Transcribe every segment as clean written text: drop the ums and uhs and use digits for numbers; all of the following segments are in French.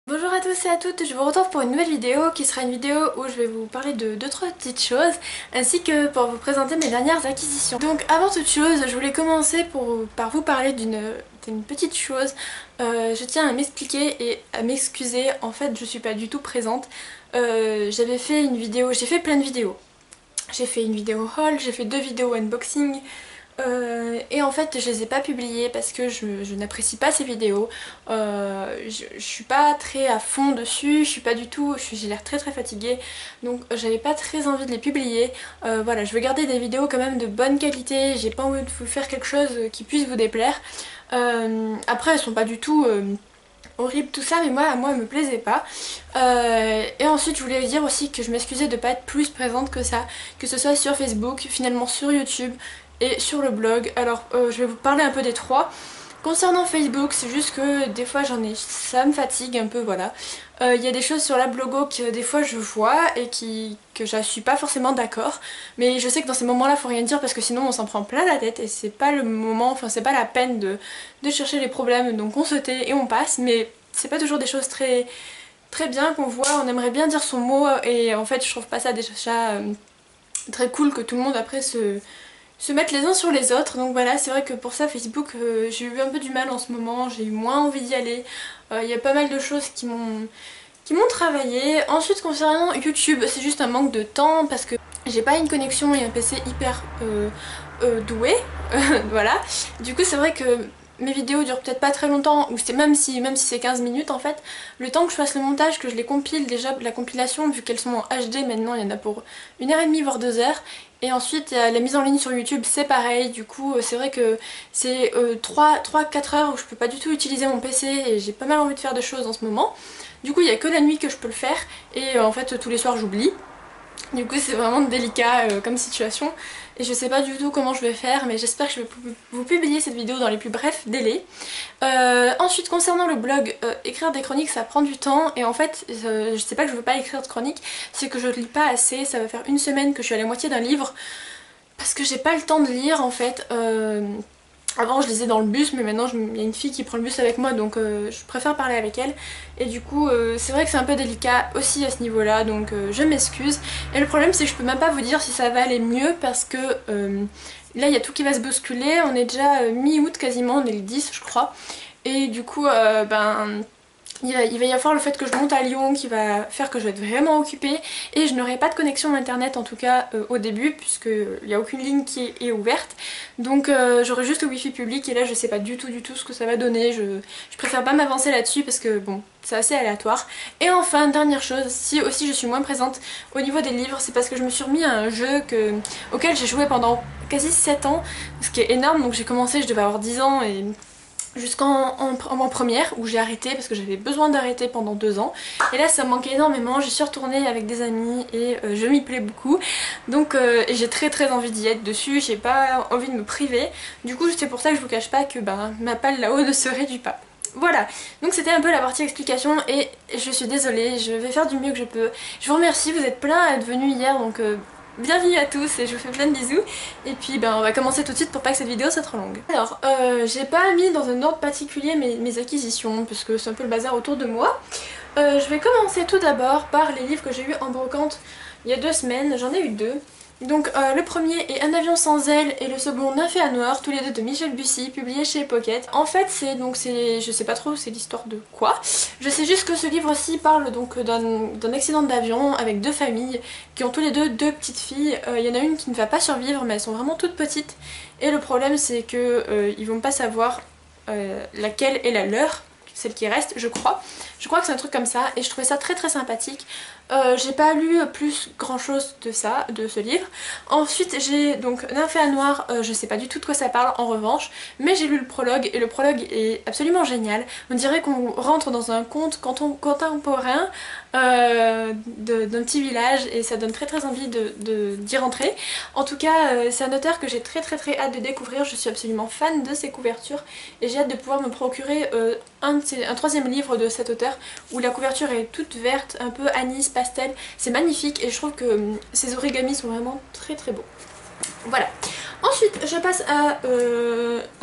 Bonjour à tous et à toutes, je vous retrouve pour une nouvelle vidéo qui sera une vidéo où je vais vous parler de 2-3 petites choses ainsi que pour vous présenter mes dernières acquisitions. Donc avant toute chose, je voulais commencer par vous parler d'une petite chose. Je tiens à m'expliquer et à m'excuser, en fait je suis pas du tout présente. J'avais fait une vidéo, j'ai fait plein de vidéos. J'ai fait une vidéo haul, j'ai fait 2 vidéos unboxing. Et en fait je les ai pas publiées parce que je n'apprécie pas ces vidéos. Je suis pas très à fond dessus, je suis pas du tout, j'ai l'air très fatiguée, donc j'avais pas très envie de les publier. Voilà, je veux garder des vidéos quand même de bonne qualité, j'ai pas envie de vous faire quelque chose qui puisse vous déplaire. Après elles sont pas du tout horribles tout ça, mais moi elles me plaisaient pas. Et ensuite je voulais dire aussi que je m'excusais de pas être plus présente que ça, que ce soit sur Facebook, finalement sur YouTube et sur le blog. Alors je vais vous parler un peu des trois. Concernant Facebook, c'est juste que des fois ça me fatigue un peu, voilà. Il y a des choses sur la blogo que des fois je vois et que je suis pas forcément d'accord. Mais je sais que dans ces moments-là, faut rien dire parce que sinon on s'en prend plein la tête et c'est pas le moment, enfin c'est pas la peine de chercher les problèmes. Donc on se tait et on passe, mais c'est pas toujours des choses très bien qu'on voit. On aimerait bien dire son mot et en fait je trouve pas ça déjà très cool que tout le monde après se mettre les uns sur les autres. Donc voilà, c'est vrai que pour ça Facebook j'ai eu un peu du mal en ce moment, j'ai eu moins envie d'y aller. Il y a pas mal de choses qui m'ont travaillé. Ensuite concernant YouTube, c'est juste un manque de temps parce que j'ai pas une connexion et un PC hyper doué. Voilà, du coup c'est vrai que mes vidéos durent peut-être pas très longtemps, ou c'est même si c'est 15 minutes en fait, le temps que je fasse le montage, que je les compile, déjà la compilation, vu qu'elles sont en HD maintenant, il y en a pour 1h30 voire 2 heures. Et ensuite la mise en ligne sur YouTube c'est pareil, du coup c'est vrai que c'est 3-4 heures où je peux pas du tout utiliser mon PC et j'ai pas mal envie de faire des choses en ce moment. Du coup il y a que la nuit que je peux le faire et en fait tous les soirs j'oublie. Du coup c'est vraiment délicat comme situation et je sais pas du tout comment je vais faire, mais j'espère que je vais vous publier cette vidéo dans les plus brefs délais. Ensuite concernant le blog, écrire des chroniques ça prend du temps et en fait je sais pas que je veux pas écrire de chroniques, c'est que je lis pas assez. Ça va faire une semaine que je suis à la moitié d'un livre parce que j'ai pas le temps de lire en fait. Avant je lisais dans le bus, mais maintenant il y a une fille qui prend le bus avec moi, donc je préfère parler avec elle. Et du coup c'est vrai que c'est un peu délicat aussi à ce niveau là, donc je m'excuse. Et le problème c'est que je peux même pas vous dire si ça va aller mieux parce que là il y a tout qui va se bousculer. On est déjà mi-août quasiment, on est le 10 je crois. Et du coup il va y avoir le fait que je monte à Lyon qui va faire que je vais être vraiment occupée et je n'aurai pas de connexion internet en tout cas au début, puisqu'il n'y a aucune ligne qui est ouverte. Donc j'aurai juste le wifi public et là je sais pas du tout ce que ça va donner. Je préfère pas m'avancer là-dessus parce que bon, c'est assez aléatoire. Et enfin dernière chose, si aussi je suis moins présente au niveau des livres, c'est parce que je me suis remis à un jeu auquel j'ai joué pendant quasi 7 ans, ce qui est énorme. Donc j'ai commencé, je devais avoir 10 ans et jusqu'en première où j'ai arrêté parce que j'avais besoin d'arrêter pendant 2 ans et là ça me manquait énormément. J'y suis retournée avec des amis et je m'y plais beaucoup, donc j'ai très envie d'y être dessus, j'ai pas envie de me priver. Du coup c'est pour ça que je vous cache pas que ma palle là-haut ne se réduit pas. Voilà, donc c'était un peu la partie explication et je suis désolée, je vais faire du mieux que je peux. Je vous remercie, vous êtes plein à être venus hier, donc bienvenue à tous et je vous fais plein de bisous. Et puis on va commencer tout de suite pour pas que cette vidéo soit trop longue. Alors j'ai pas mis dans un ordre particulier mes acquisitions parce que c'est un peu le bazar autour de moi. Je vais commencer tout d'abord par les livres que j'ai eu en brocante il y a 2 semaines, j'en ai eu 2. Donc le premier est Un avion sans ailes et le second Nymphéa à noir, tous les deux de Michel Bussy, publié chez Pocket. En fait je sais pas trop c'est l'histoire de quoi. Je sais juste que ce livre-ci parle donc d'un accident d'avion avec 2 familles qui ont tous les deux petites filles. Il y en a une qui ne va pas survivre mais elles sont vraiment toutes petites. Et le problème c'est que ils vont pas savoir laquelle est la leur, celle qui reste je crois. Je crois que c'est un truc comme ça et je trouvais ça très sympathique. J'ai pas lu plus grand chose de ce livre. Ensuite j'ai donc Nymphéa noir, je sais pas du tout de quoi ça parle en revanche, mais j'ai lu le prologue et le prologue est absolument génial. On dirait qu'on rentre dans un conte contemporain d'un petit village et ça donne très envie d'y rentrer. En tout cas c'est un auteur que j'ai très hâte de découvrir, je suis absolument fan de ses couvertures et j'ai hâte de pouvoir me procurer un 3e livre de cet auteur où la couverture est toute verte, un peu anis, pastel, c'est magnifique et je trouve que ces origamis sont vraiment très beaux. Voilà. Ensuite je passe à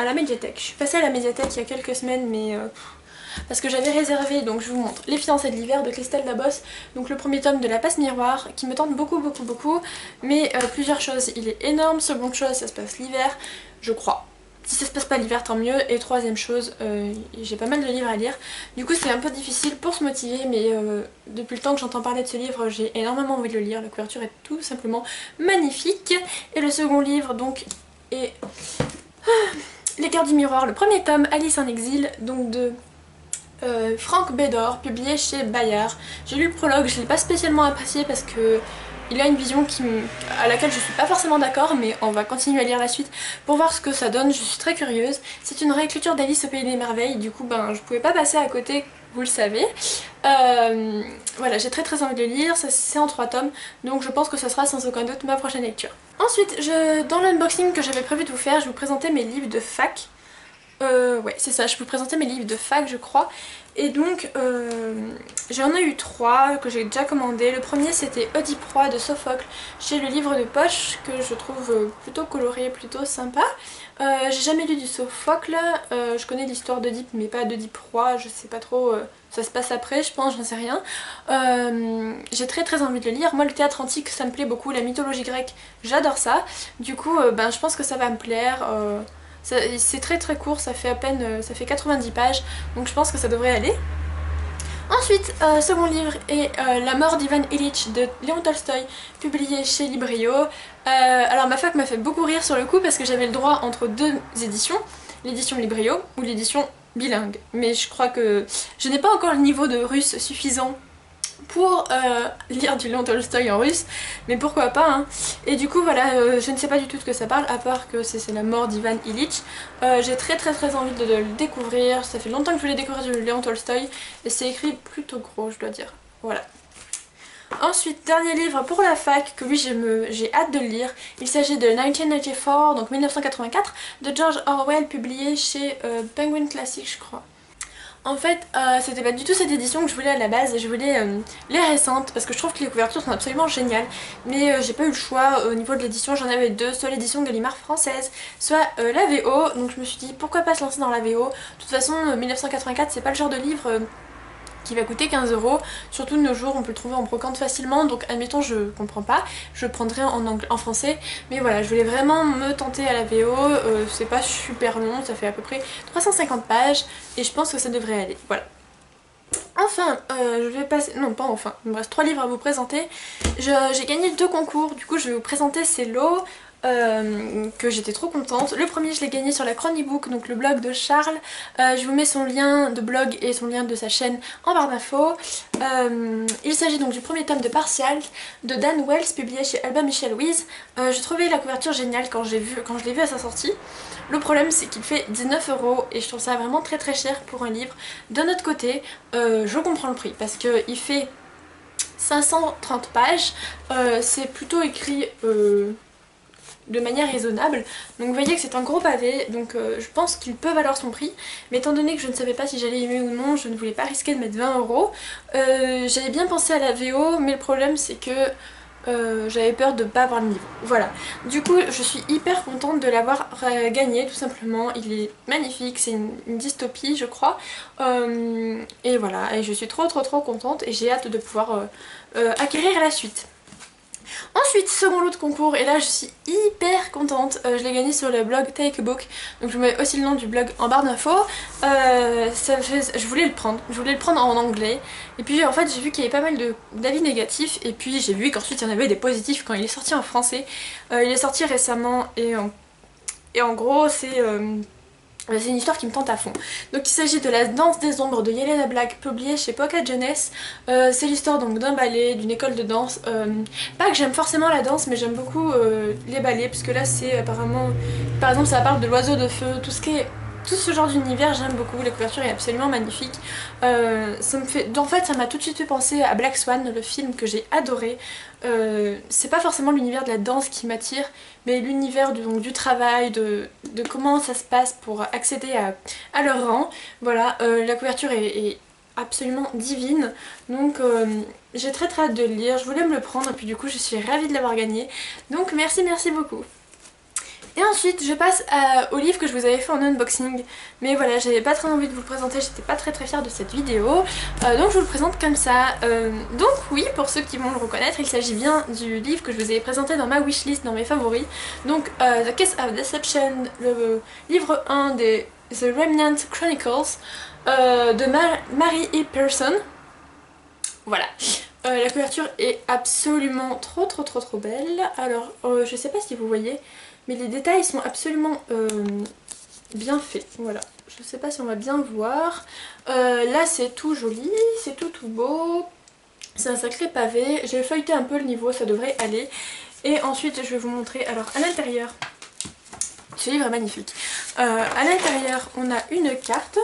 la médiathèque. Je suis passée à la médiathèque il y a quelques semaines mais parce que j'avais réservé, donc je vous montre, Les fiancées de l'hiver de Christelle Labosse, donc le premier tome de La Passe Miroir qui me tente beaucoup mais plusieurs choses, il est énorme, seconde chose ça se passe l'hiver, je crois. Si ça se passe pas l'hiver tant mieux, et troisième chose, j'ai pas mal de livres à lire, du coup c'est un peu difficile pour se motiver, mais depuis le temps que j'entends parler de ce livre j'ai énormément envie de le lire, la couverture est tout simplement magnifique. Et le second livre donc est Les Gardes du Miroir, le premier tome, Alice en exil, donc de Frank Bédor, publié chez Bayard. J'ai lu le prologue, je l'ai pas spécialement apprécié parce que il a une vision à laquelle je suis pas forcément d'accord, mais on va continuer à lire la suite pour voir ce que ça donne, je suis très curieuse. C'est une réécriture d'Alice au Pays des Merveilles, du coup ben je pouvais pas passer à côté, vous le savez. Voilà, j'ai très envie de le lire, c'est en 3 tomes, donc je pense que ce sera sans aucun doute ma prochaine lecture. Ensuite, dans l'unboxing que j'avais prévu de vous faire, je vous présentais mes livres de fac. Ouais, c'est ça, je vous présentais mes livres de fac je crois. Et donc j'en ai eu 3 que j'ai déjà commandé. Le premier c'était Oedipe Roi de Sophocle chez le livre de poche que je trouve plutôt coloré, plutôt sympa. J'ai jamais lu du Sophocle, je connais l'histoire d'Oedipe mais pas d'Oedipe Roi, je sais pas trop, ça se passe après je pense, j'en sais rien. J'ai très envie de le lire. Moi le théâtre antique ça me plaît beaucoup, la mythologie grecque j'adore ça. Du coup ben, je pense que ça va me plaire. C'est très court, ça fait à peine, ça fait 90 pages, donc je pense que ça devrait aller. Ensuite, second livre est La mort d'Ivan Ilitch de Léon Tolstoï, publié chez Librio. Alors ma fac m'a fait beaucoup rire sur le coup parce que j'avais le droit entre 2 éditions, l'édition Librio ou l'édition bilingue. Mais je crois que je n'ai pas encore le niveau de russe suffisant pour lire du Léon Tolstoï en russe, mais pourquoi pas hein. Et du coup voilà, je ne sais pas du tout de quoi ça parle, à part que c'est la mort d'Ivan Ilitch. J'ai très envie de le découvrir, ça fait longtemps que je voulais découvrir du Léon Tolstoï, et c'est écrit plutôt gros je dois dire, voilà. Ensuite, dernier livre pour la fac, que lui j'ai hâte de le lire, il s'agit de 1984, donc 1984, de George Orwell, publié chez Penguin Classics je crois. En fait, c'était pas du tout cette édition que je voulais à la base, je voulais les récentes parce que je trouve que les couvertures sont absolument géniales, mais j'ai pas eu le choix au niveau de l'édition, j'en avais 2, soit l'édition Gallimard française, soit la VO, donc je me suis dit pourquoi pas se lancer dans la VO. De toute façon 1984 c'est pas le genre de livre qui va coûter 15 €, surtout de nos jours on peut le trouver en brocante facilement, donc admettons je comprends pas, je le prendrai en français, mais voilà je voulais vraiment me tenter à la VO, c'est pas super long, ça fait à peu près 350 pages et je pense que ça devrait aller, voilà. Enfin, je vais passer, non pas enfin, il me reste 3 livres à vous présenter, j'ai gagné 2 concours, du coup je vais vous présenter ces lots. Que j'étais trop contente. Le premier je l'ai gagné sur la Chronibook, donc le blog de Charles. Je vous mets son lien de blog et son lien de sa chaîne en barre d'infos. Il s'agit donc du premier tome de Partial de Dan Wells, publié chez Albin Michel Louise. J'ai trouvé la couverture géniale quand je l'ai vu à sa sortie. Le problème c'est qu'il fait 19 € et je trouve ça vraiment très cher pour un livre. D'un autre côté, je comprends le prix parce qu'il fait 530 pages. C'est plutôt écrit de manière raisonnable, donc vous voyez que c'est un gros pavé, donc je pense qu'il peut valoir son prix, mais étant donné que je ne savais pas si j'allais aimer ou non, je ne voulais pas risquer de mettre 20 €. J'avais bien pensé à la VO, mais le problème c'est que j'avais peur de ne pas avoir le niveau, voilà. Du coup je suis hyper contente de l'avoir gagné tout simplement, il est magnifique, c'est une dystopie je crois, et voilà, et je suis trop contente et j'ai hâte de pouvoir acquérir la suite. Ensuite, second lot de concours, et là je suis hyper contente, je l'ai gagné sur le blog Take a Book, donc je vous mets aussi le nom du blog en barre d'infos. Je voulais le prendre en anglais, et puis en fait j'ai vu qu'il y avait pas mal d'avis négatifs, et puis j'ai vu qu'ensuite il y en avait des positifs quand il est sorti en français. Il est sorti récemment, et en gros c'est une histoire qui me tente à fond. Donc il s'agit de La danse des ombres de Yelena Black, publiée chez Pocket Jeunesse. C'est l'histoire donc d'un ballet, d'une école de danse. Pas que j'aime forcément la danse, mais j'aime beaucoup les ballets, puisque là c'est apparemment, par exemple ça parle de l'oiseau de feu, tout ce genre d'univers j'aime beaucoup, la couverture est absolument magnifique. En fait ça m'a tout de suite fait penser à Black Swan, le film que j'ai adoré. C'est pas forcément l'univers de la danse qui m'attire, mais l'univers du travail, de comment ça se passe pour accéder à leur rang. Voilà, la couverture est absolument divine, donc j'ai très hâte de le lire, je voulais me le prendre et puis du coup je suis ravie de l'avoir gagné, donc merci beaucoup. Et ensuite je passe au livre que je vous avais fait en unboxing, mais voilà, j'avais pas très envie de vous le présenter, j'étais pas très fière de cette vidéo, donc je vous le présente comme ça. Donc oui, pour ceux qui vont le reconnaître, il s'agit bien du livre que je vous avais présenté dans ma wishlist, dans mes favoris, donc The Kiss of Deception, le livre 1 des The Remnant Chronicles de Mary E. Pearson. Voilà. La couverture est absolument trop belle. Alors je sais pas si vous voyez, mais les détails sont absolument bien faits. Voilà, je sais pas si on va bien voir. Là c'est tout joli, c'est tout beau. C'est un sacré pavé. J'ai feuilleté un peu le niveau, ça devrait aller. Et ensuite je vais vous montrer. Alors à l'intérieur, ce livre est magnifique. À l'intérieur on a une carte,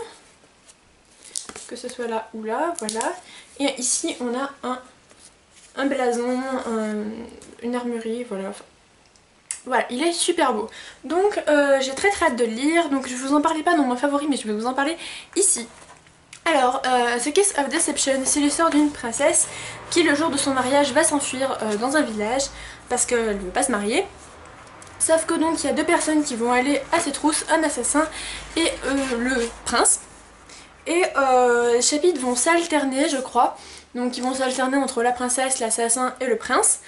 que ce soit là ou là, voilà. Et ici on a un blason, une armurerie, voilà. Voilà, il est super beau. Donc j'ai très hâte de le lire, donc je vous en parlais pas dans mon favori, mais je vais vous en parler ici. Alors, The Kiss of Deception, c'est l'histoire d'une princesse qui le jour de son mariage va s'enfuir dans un village parce qu'elle ne veut pas se marier. Sauf que donc il y a deux personnes qui vont aller à ses trousses, un assassin et le prince. Et les chapitres vont s'alterner, je crois. Donc ils vont s'alterner entre la princesse, l'assassin et le prince.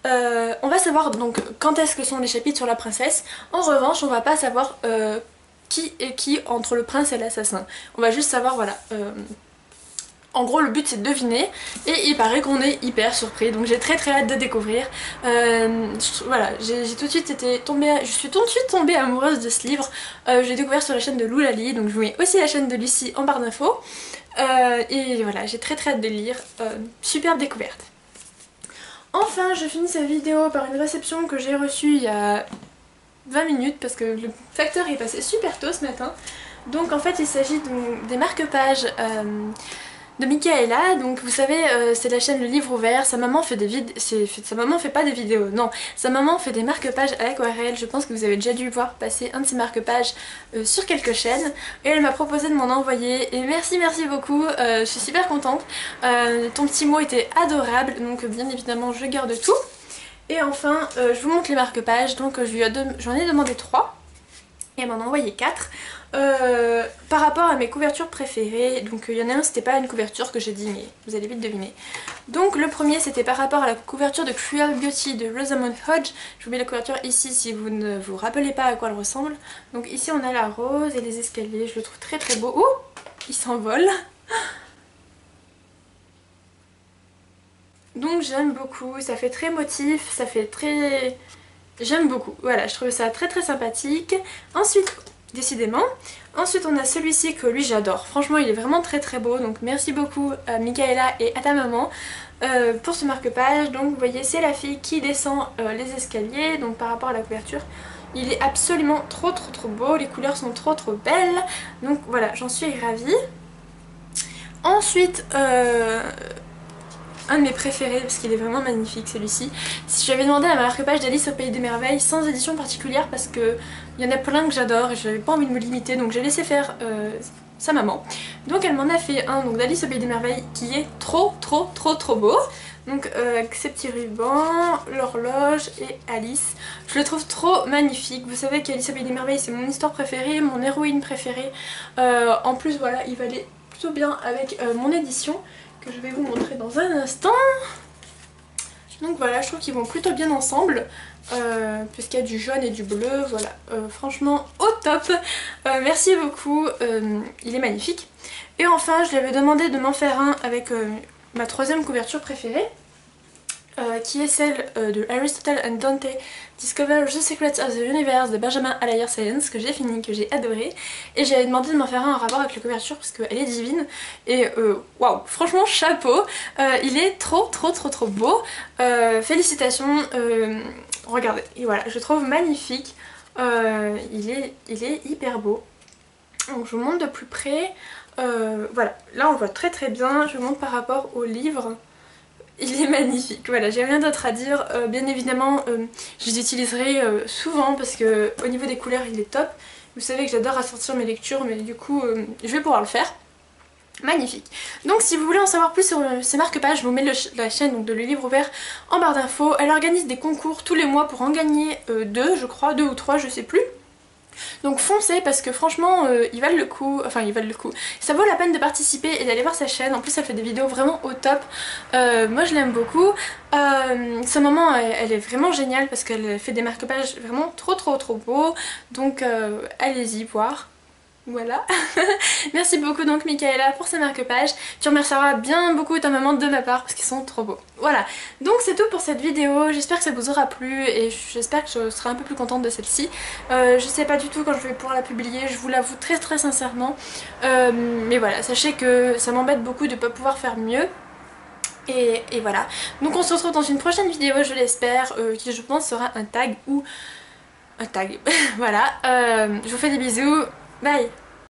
On va savoir donc quand est-ce que sont les chapitres sur la princesse. En revanche, on va pas savoir qui est qui entre le prince et l'assassin. On va juste savoir, voilà. En gros, le but c'est de deviner, et il paraît qu'on est hyper surpris, donc j'ai très hâte de découvrir. Voilà, j'ai tout de suite été tombée, je suis tout de suite tombée amoureuse de ce livre. Je l'ai découvert sur la chaîne de Loulali, donc je vous mets aussi la chaîne de Lucie en barre d'infos. Et voilà, j'ai très hâte de le lire. Superbe découverte. Enfin, je finis cette vidéo par une réception que j'ai reçue il y a 20 minutes parce que le facteur est passé super tôt ce matin. Donc en fait il s'agit des marque-pages de Michaela. Donc vous savez, c'est la chaîne Le Livre Ouvert. Sa maman fait des vidéos, sa maman fait pas des vidéos, non, sa maman fait des marque-pages à l'aquarelle. Je pense que vous avez déjà dû voir passer un de ces marque-pages sur quelques chaînes, et elle m'a proposé de m'en envoyer, et merci beaucoup, je suis super contente. Ton petit mot était adorable, donc bien évidemment je garde tout. Et enfin je vous montre les marque-pages. Donc j'en ai demandé 3 et elle m'en a envoyé 4 par rapport à mes couvertures préférées. Donc il y en a un, c'était pas une couverture que j'ai dit, mais vous allez vite deviner. Donc le premier c'était par rapport à la couverture de Cruel Beauty de Rosamund Hodge. Je vous mets la couverture ici si vous ne vous rappelez pas à quoi elle ressemble. Donc ici on a la rose et les escaliers, je le trouve très beau. Ouh, il s'envole. Donc j'aime beaucoup, ça fait très motif, ça fait très... J'aime beaucoup, voilà, je trouve ça très sympathique. Ensuite, décidément, ensuite on a celui-ci que lui j'adore. Franchement il est vraiment très beau, donc merci beaucoup à Michaela et à ta maman pour ce marque-page. Donc vous voyez, c'est la fille qui descend les escaliers, donc par rapport à la couverture. Il est absolument trop beau, les couleurs sont trop belles. Donc voilà, j'en suis ravie. Ensuite, un de mes préférés parce qu'il est vraiment magnifique celui-ci. J'avais demandé à ma marque-page d'Alice au Pays des Merveilles sans édition particulière parce que il y en a plein que j'adore et j'avais pas envie de me limiter, donc j'ai laissé faire sa maman. Donc elle m'en a fait un d'Alice au Pays des Merveilles qui est trop beau. Donc avec ces petits rubans, l'horloge et Alice. Je le trouve trop magnifique. Vous savez qu'Alice au Pays des Merveilles c'est mon histoire préférée, mon héroïne préférée. En plus voilà, il va aller plutôt bien avec mon édition, que je vais vous montrer dans un instant. Donc voilà, je trouve qu'ils vont plutôt bien ensemble, puisqu'il y a du jaune et du bleu, voilà, franchement au top. Merci beaucoup, il est magnifique. Et enfin, je lui avais demandé de m'en faire un avec ma troisième couverture préférée, qui est celle de Aristotle and Dante Discover the Secrets of the Universe de Benjamin Alire Science, que j'ai fini, que j'ai adoré. Et j'avais demandé de m'en faire un en rapport avec la couverture parce qu'elle est divine. Et waouh, franchement chapeau, il est trop beau. Félicitations, regardez, et voilà, je le trouve magnifique. Il est hyper beau. Donc je vous montre de plus près. Voilà, là on voit très bien. Je vous montre par rapport au livre. Il est magnifique, voilà, j'ai rien d'autre à dire. Bien évidemment, je les utiliserai souvent parce que au niveau des couleurs, il est top. Vous savez que j'adore assortir mes lectures, mais du coup, je vais pouvoir le faire. Magnifique. Donc si vous voulez en savoir plus sur ces marque-pages, je vous mets la chaîne donc, de Le Livre Ouvert en barre d'infos. Elle organise des concours tous les mois pour en gagner deux, je crois, deux ou trois, je sais plus. Donc foncez parce que franchement ils valent le coup, ça vaut la peine de participer et d'aller voir sa chaîne. En plus elle fait des vidéos vraiment au top, moi je l'aime beaucoup. Sa maman elle est vraiment géniale parce qu'elle fait des marque-pages vraiment trop beaux, donc allez-y voir. Voilà. Merci beaucoup donc Michaela pour ces marque-pages. Tu remercieras bien beaucoup ta maman de ma part parce qu'ils sont trop beaux. Voilà, donc c'est tout pour cette vidéo. J'espère que ça vous aura plu et j'espère que je serai un peu plus contente de celle-ci. Je sais pas du tout quand je vais pouvoir la publier, je vous l'avoue très sincèrement. Mais voilà, sachez que ça m'embête beaucoup de ne pas pouvoir faire mieux. Et voilà, donc on se retrouve dans une prochaine vidéo, je l'espère, qui je pense sera un tag ou... un tag. Voilà, je vous fais des bisous, bye.